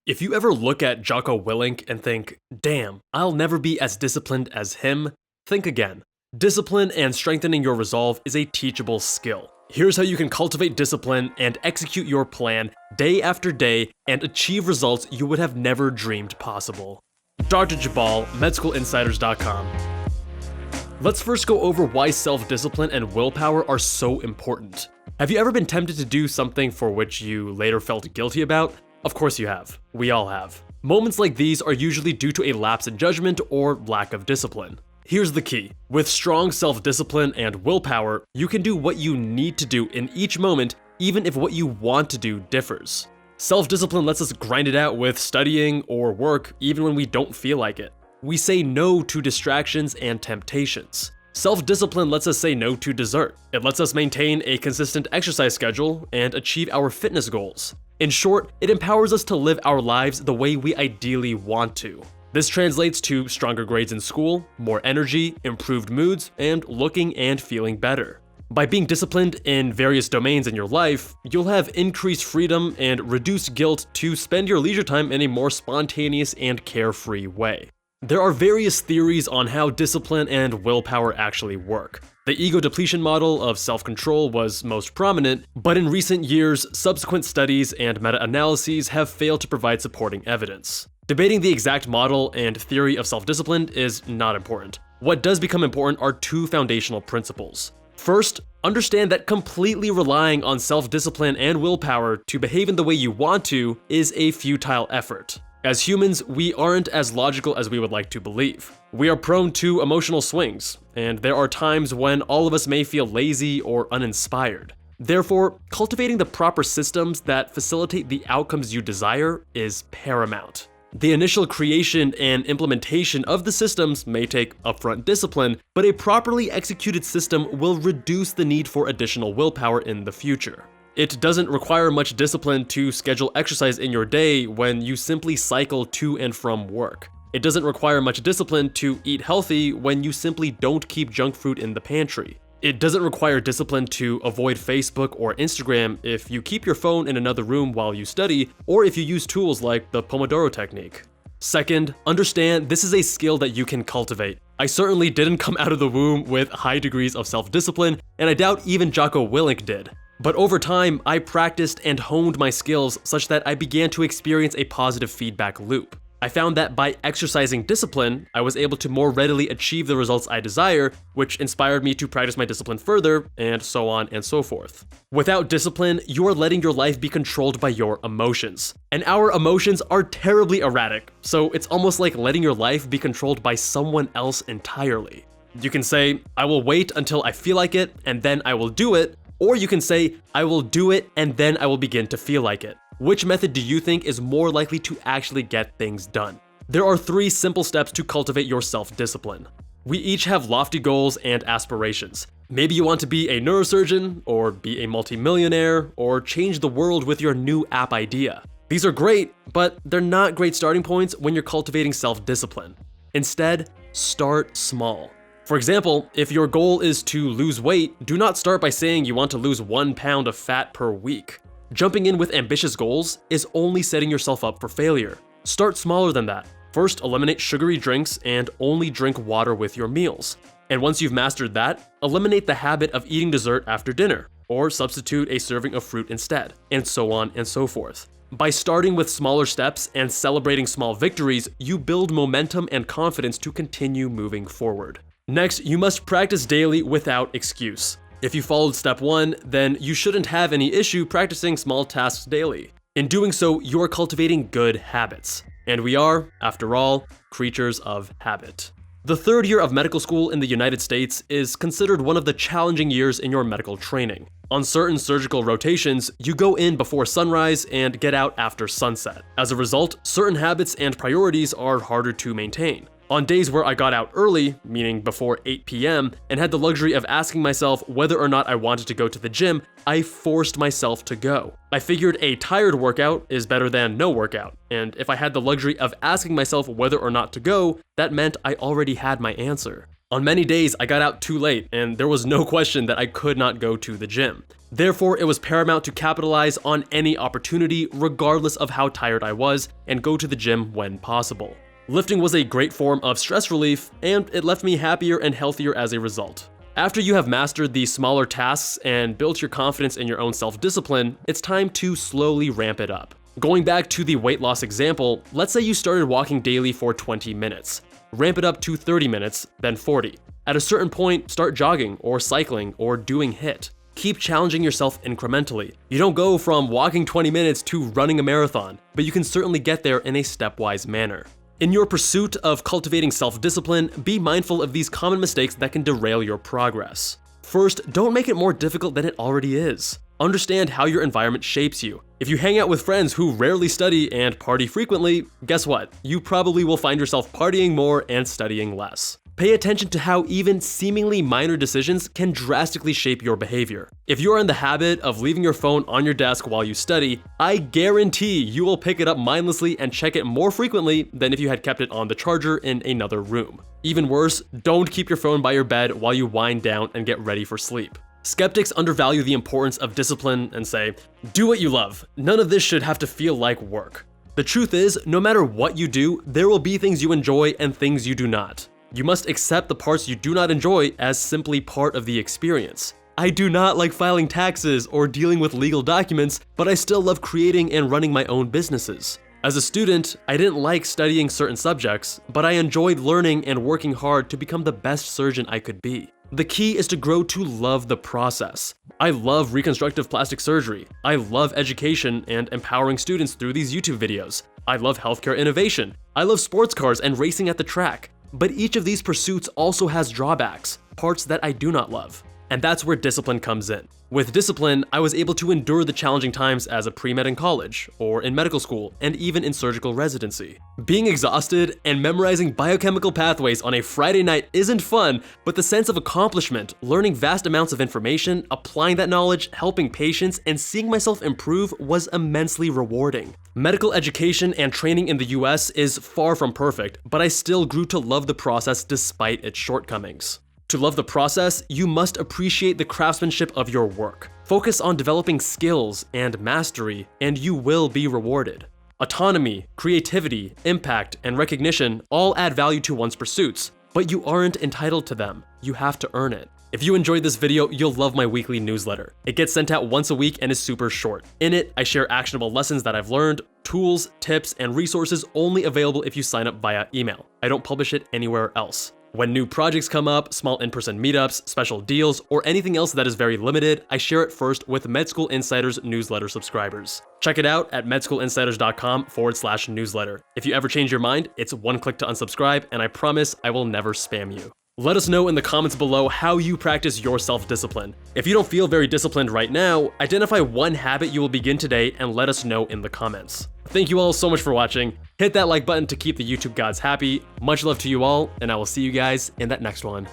If you ever look at Jocko Willink and think, damn, I'll never be as disciplined as him, think again. Discipline and strengthening your resolve is a teachable skill. Here's how you can cultivate discipline and execute your plan day after day and achieve results you would have never dreamed possible. Dr. Jabal, MedSchoolInsiders.com. Let's first go over why self-discipline and willpower are so important. Have you ever been tempted to do something for which you later felt guilty about? Of course you have. We all have. Moments like these are usually due to a lapse in judgment or lack of discipline. Here's the key. With strong self-discipline and willpower, you can do what you need to do in each moment, even if what you want to do differs. Self-discipline lets us grind it out with studying or work even when we don't feel like it. We say no to distractions and temptations. Self-discipline lets us say no to dessert. It lets us maintain a consistent exercise schedule and achieve our fitness goals. In short, it empowers us to live our lives the way we ideally want to. This translates to stronger grades in school, more energy, improved moods, and looking and feeling better. By being disciplined in various domains in your life, you'll have increased freedom and reduced guilt to spend your leisure time in a more spontaneous and carefree way. There are various theories on how discipline and willpower actually work. The ego depletion model of self-control was most prominent, but in recent years, subsequent studies and meta-analyses have failed to provide supporting evidence. Debating the exact model and theory of self-discipline is not important. What does become important are two foundational principles. First, understand that completely relying on self-discipline and willpower to behave in the way you want to is a futile effort. As humans, we aren't as logical as we would like to believe. We are prone to emotional swings, and there are times when all of us may feel lazy or uninspired. Therefore, cultivating the proper systems that facilitate the outcomes you desire is paramount. The initial creation and implementation of the systems may take upfront discipline, but a properly executed system will reduce the need for additional willpower in the future. It doesn't require much discipline to schedule exercise in your day when you simply cycle to and from work. It doesn't require much discipline to eat healthy when you simply don't keep junk food in the pantry. It doesn't require discipline to avoid Facebook or Instagram if you keep your phone in another room while you study, or if you use tools like the Pomodoro technique. Second, understand this is a skill that you can cultivate. I certainly didn't come out of the womb with high degrees of self-discipline, and I doubt even Jocko Willink did. But over time, I practiced and honed my skills such that I began to experience a positive feedback loop. I found that by exercising discipline, I was able to more readily achieve the results I desire, which inspired me to practice my discipline further, and so on and so forth. Without discipline, you are letting your life be controlled by your emotions. And our emotions are terribly erratic, so it's almost like letting your life be controlled by someone else entirely. You can say, I will wait until I feel like it, and then I will do it, or you can say, I will do it, and then I will begin to feel like it. Which method do you think is more likely to actually get things done? There are 3 simple steps to cultivate your self-discipline. We each have lofty goals and aspirations. Maybe you want to be a neurosurgeon, or be a multimillionaire, or change the world with your new app idea. These are great, but they're not great starting points when you're cultivating self-discipline. Instead, start small. For example, if your goal is to lose weight, do not start by saying you want to lose 1 pound of fat per week. Jumping in with ambitious goals is only setting yourself up for failure. Start smaller than that. First, eliminate sugary drinks and only drink water with your meals. And once you've mastered that, eliminate the habit of eating dessert after dinner, or substitute a serving of fruit instead, and so on and so forth. By starting with smaller steps and celebrating small victories, you build momentum and confidence to continue moving forward. Next, you must practice daily without excuse. If you followed step 1, then you shouldn't have any issue practicing small tasks daily. In doing so, you are cultivating good habits. And we are, after all, creatures of habit. The 3rd year of medical school in the United States is considered one of the challenging years in your medical training. On certain surgical rotations, you go in before sunrise and get out after sunset. As a result, certain habits and priorities are harder to maintain. On days where I got out early, meaning before 8 p.m., and had the luxury of asking myself whether or not I wanted to go to the gym, I forced myself to go. I figured a tired workout is better than no workout, and if I had the luxury of asking myself whether or not to go, that meant I already had my answer. On many days, I got out too late, and there was no question that I could not go to the gym. Therefore, it was paramount to capitalize on any opportunity, regardless of how tired I was, and go to the gym when possible. Lifting was a great form of stress relief, and it left me happier and healthier as a result. After you have mastered the smaller tasks and built your confidence in your own self-discipline, it's time to slowly ramp it up. Going back to the weight loss example, let's say you started walking daily for 20 minutes. Ramp it up to 30 minutes, then 40. At a certain point, start jogging or cycling or doing HIIT. Keep challenging yourself incrementally. You don't go from walking 20 minutes to running a marathon, but you can certainly get there in a stepwise manner. In your pursuit of cultivating self-discipline, be mindful of these common mistakes that can derail your progress. First, don't make it more difficult than it already is. Understand how your environment shapes you. If you hang out with friends who rarely study and party frequently, guess what? You probably will find yourself partying more and studying less. Pay attention to how even seemingly minor decisions can drastically shape your behavior. If you are in the habit of leaving your phone on your desk while you study, I guarantee you will pick it up mindlessly and check it more frequently than if you had kept it on the charger in another room. Even worse, don't keep your phone by your bed while you wind down and get ready for sleep. Skeptics undervalue the importance of discipline and say, do what you love. None of this should have to feel like work. The truth is, no matter what you do, there will be things you enjoy and things you do not. You must accept the parts you do not enjoy as simply part of the experience. I do not like filing taxes or dealing with legal documents, but I still love creating and running my own businesses. As a student, I didn't like studying certain subjects, but I enjoyed learning and working hard to become the best surgeon I could be. The key is to grow to love the process. I love reconstructive plastic surgery. I love education and empowering students through these YouTube videos. I love healthcare innovation. I love sports cars and racing at the track. But each of these pursuits also has drawbacks, parts that I do not love. And that's where discipline comes in. With discipline, I was able to endure the challenging times as a pre-med in college, or in medical school, and even in surgical residency. Being exhausted and memorizing biochemical pathways on a Friday night isn't fun, but the sense of accomplishment, learning vast amounts of information, applying that knowledge, helping patients, and seeing myself improve was immensely rewarding. Medical education and training in the US is far from perfect, but I still grew to love the process despite its shortcomings. To love the process, you must appreciate the craftsmanship of your work. Focus on developing skills and mastery, and you will be rewarded. Autonomy, creativity, impact, and recognition all add value to one's pursuits, but you aren't entitled to them. You have to earn it. If you enjoyed this video, you'll love my weekly newsletter. It gets sent out once a week and is super short. In it, I share actionable lessons that I've learned, tools, tips, and resources only available if you sign up via email. I don't publish it anywhere else. When new projects come up, small in-person meetups, special deals, or anything else that is very limited, I share it first with Med School Insiders newsletter subscribers. Check it out at medschoolinsiders.com/newsletter. If you ever change your mind, it's one click to unsubscribe, and I promise I will never spam you. Let us know in the comments below how you practice your self-discipline. If you don't feel very disciplined right now, identify one habit you will begin today and let us know in the comments. Thank you all so much for watching. Hit that like button to keep the YouTube gods happy. Much love to you all, and I will see you guys in that next one.